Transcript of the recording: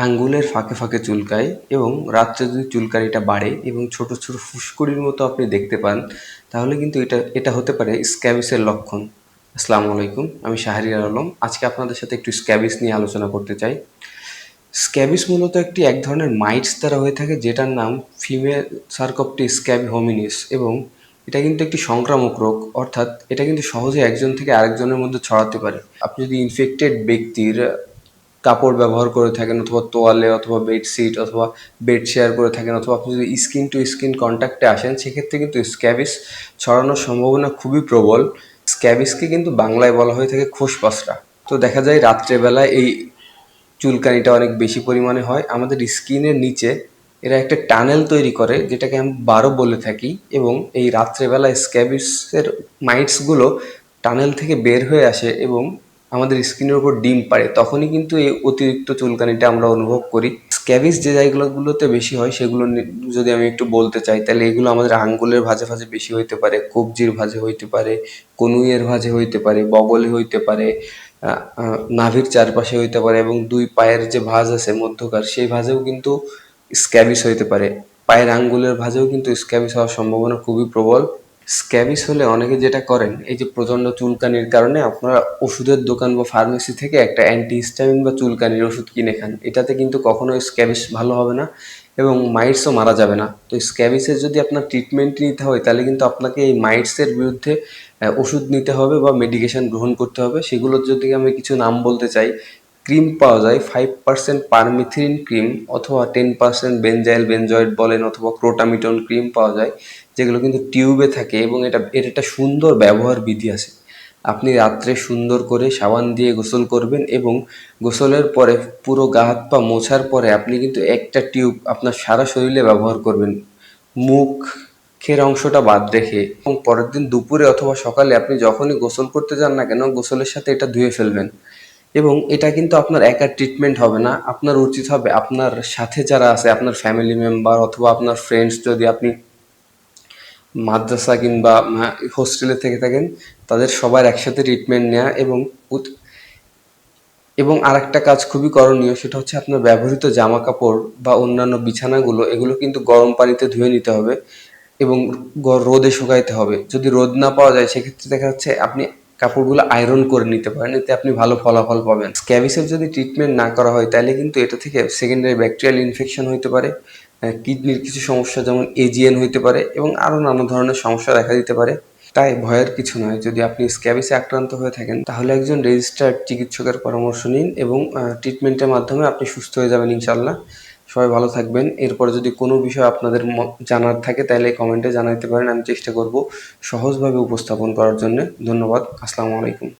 আঙ্গুলের ফাঁকে ফাঁকে চুলকায় এবং রাত্রে যদি চুলকানিটা বাড়ে এবং ছোট ছোট ফুসকুড়ির মতো আপনি দেখতে পান, তাহলে কিন্তু এটা হতে পারে স্ক্যাবিসের লক্ষণ। আসসালামু আলাইকুম, আমি শাহরিয়ার আলম। আজকে আপনাদের সাথে একটু স্ক্যাবিস নিয়ে আলোচনা করতে চাই। স্ক্যাবিস মূলত এক ধরনের মাইটস দ্বারা হয়ে থাকে, যেটার নাম ফিমেল সার্কোপ্টি স্ক্যাবি হোমিনিস, এবং এটা কিন্তু একটি সংক্রামক রোগ, অর্থাৎ এটা কিন্তু সহজে একজন থেকে আরেকজনের মধ্যে ছড়াতে পারে। আপনি যদি ইনফেক্টেড ব্যক্তির কাপড় ব্যবহার করে থাকেন, অথবা তোয়ালে অথবা বেডশিট অথবা বেড শেয়ার করে থাকেন, অথবা আপনি যদি স্কিন টু স্কিন কন্ট্যাক্টে আসেন, সেক্ষেত্রে কিন্তু স্ক্যাবিস ছড়ানোর সম্ভাবনা খুবই প্রবল। স্ক্যাবিসকে কিন্তু বাংলায় বলা হয়ে থাকে খোসপসরা। তো দেখা যায় রাত্রেবেলায় এই চুলকানিটা অনেক বেশি পরিমাণে হয়। আমাদের স্কিনের নিচে এরা একটা টানেল তৈরি করে, যেটাকে আমি বারো বলে থাকি, এবং এই রাত্রেবেলায় স্ক্যাবিসের মাইটসগুলো টানেল থেকে বের হয়ে আসে এবং আমাদের স্কিনের উপর ডিম পাড়ে। তখনই কিন্তু এই অতিরিক্ত চুলকানিটা আমরা অনুভব করি। স্ক্যাবিস যে জায়গাগুলোতে বেশি হয় সেগুলো যদি আমি একটু বলতে চাই, তাহলে এগুলো আমাদের আঙ্গুলের ভাঁজে ভাঁজে বেশি হইতে পারে, কবজির ভাঁজে হইতে পারে, কনুইয়ের ভাঁজে হইতে পারে, বগলে হইতে পারে, নাভির চারপাশে হইতে পারে, এবং দুই পায়ের যে ভাঁজ আছে মধ্যকার, সেই ভাঁজেও কিন্তু স্ক্যাবিস হইতে পারে। পায়ের আঙ্গুলের ভাঁজেও কিন্তু স্ক্যাবিস হওয়ার সম্ভাবনা খুবই প্রবল। স্ক্যাবিস হলে অনেকে যেটা করেন, এই যে প্রচণ্ড চুলকানির কারণে আপনারা ওষুধের দোকান বা ফার্মেসি থেকে একটা অ্যান্টিহিস্টামিন বা চুলকানির ওষুধ কিনে খান। এটাতে কিন্তু কখনোই স্ক্যাবিস ভালো হবে না এবং মাইটসও মারা যাবে না। তো স্ক্যাবিসের যদি আপনার ট্রিটমেন্ট নিতে হয়, তাহলে কিন্তু আপনাকে এই মাইটসের বিরুদ্ধে ওষুধ নিতে হবে বা মেডিকেশন গ্রহণ করতে হবে। সেগুলোর যদি আমি কিছু নাম বলতে চাই, ক্রিম পাওয়া যায় 5% পারমিথ্রিন ক্রিম, অথবা 10% বেনজাইল বেনজয়েড বলেন, অথবা ক্রোটামিটন ক্রিম পাওয়া যায়, যেগুলো কিন্তু টিউবে থাকে, এবং এর একটা সুন্দর ব্যবহার বিধি আছে। আপনি রাত্রে সুন্দর করে সাবান দিয়ে গোসল করবেন, এবং গোসলের পরে পুরো গা হাত পা মোছার পরে আপনি কিন্তু একটা টিউব আপনার সারা শরীরে ব্যবহার করবেন, মুখের অংশটা বাদ রেখে। এবং পরের দিন দুপুরে অথবা সকালে আপনি যখনই গোসল করতে যান না কেন, গোসলের সাথে এটা ধুয়ে ফেলবেন। এবং এটা কিন্তু আপনার একার ট্রিটমেন্ট হবে না, আপনার উচিত হবে আপনার সাথে যারা আছে, আপনার ফ্যামিলি মেম্বার অথবা আপনার ফ্রেন্ডস, যদি আপনি মাদ্রাসা কিংবা হোস্টেলে থেকে থাকেন, তাদের সবার একসাথে ট্রিটমেন্ট নেওয়া। এবং আরেকটা কাজ খুবই করণীয়, সেটা হচ্ছে আপনার ব্যবহৃত জামা কাপড় বা অন্যান্য বিছানাগুলো, এগুলো কিন্তু গরম পানিতে ধুয়ে নিতে হবে এবং রোদে শুকাইতে হবে। যদি রোদ না পাওয়া যায়, সেক্ষেত্রে দেখা যাচ্ছে আপনি কাপড়গুলো আয়রন করে নিতে পারেন, এতে আপনি ভালো ফলাফল পাবেন। স্ক্যাবিসের যদি ট্রিটমেন্ট না করা হয়, তাহলে কিন্তু এটা থেকে সেকেন্ডারি ব্যাকটেরিয়াল ইনফেকশন হইতে পারে, কিডনির কিছু সমস্যা যেমন এজিএন হইতে পারে, এবং আরও নানা ধরনের সমস্যা দেখা দিতে পারে। তাই ভয়ের কিছু নয়। যদি আপনি স্ক্যাবিসে আক্রান্ত হয়ে থাকেন, তাহলে একজন রেজিস্টার্ড চিকিৎসকের পরামর্শ নিন, এবং ট্রিটমেন্টের মাধ্যমে আপনি সুস্থ হয়ে যাবেন ইনশাল্লাহ। সবাই ভালো থাকবেন। এরপরে যদি কোনো বিষয় আপনাদের জানার থাকে, তাহলে কমেন্টে জানাতে পারেন। আমি চেষ্টা করব সহজভাবে উপস্থাপন করার জন্য। ধন্যবাদ। আসসালামু আলাইকুম।